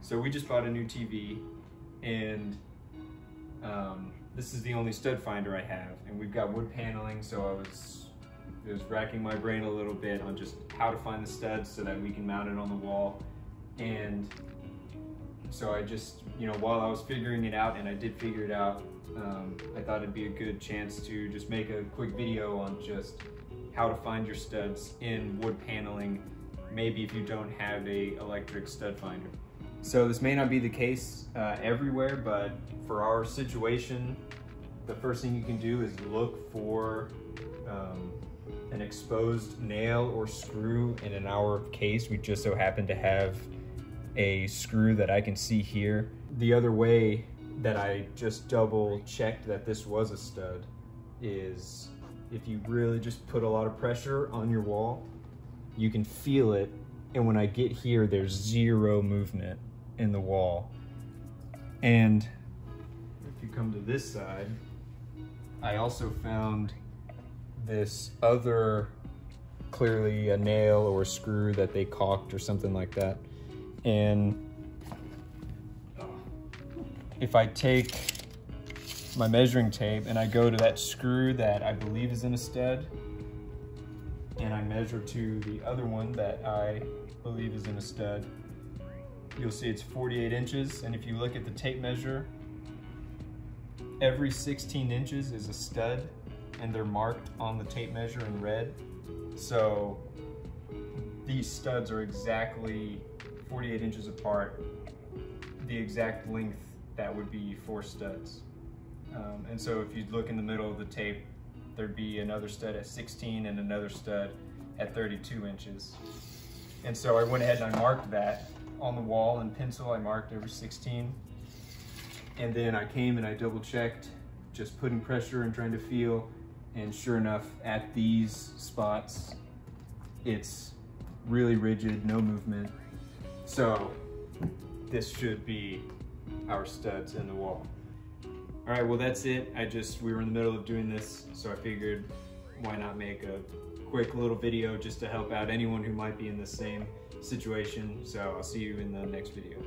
So we just bought a new TV, and this is the only stud finder I have, and we've got wood paneling, so it was racking my brain a little bit on just how to find the studs so that we can mount it on the wall. And so I just, while I was figuring it out, and I did figure it out, I thought it'd be a good chance to just make a quick video on just how to find your studs in wood paneling, maybe if you don't have a electric stud finder. So this may not be the case everywhere, but for our situation, the first thing you can do is look for an exposed nail or screw in our case. We just so happen to have a screw that I can see here. The other way that I just double checked that this was a stud is if you really just put a lot of pressure on your wall, you can feel it. And when I get here, there's zero movement in the wall. And if you come to this side, I also found this other, clearly a nail or a screw that they caulked or something like that. And if I take my measuring tape and I go to that screw that I believe is in a stud, and I measure to the other one that I believe is in a stud, you'll see it's 48 inches. And if you look at the tape measure, every 16 inches is a stud, and they're marked on the tape measure in red. So these studs are exactly 48 inches apart, the exact length that would be 4 studs. And so if you look in the middle of the tape, there'd be another stud at 16 and another stud at 32 inches. And so I went ahead and I marked that on the wall in pencil. I marked every 16. And then I came and I double checked, just putting pressure and trying to feel. And sure enough, at these spots, it's really rigid, no movement. So this should be our studs in the wall. All right, well that's it. We were in the middle of doing this, so I figured why not make a quick little video just to help out anyone who might be in the same situation. So I'll see you in the next video.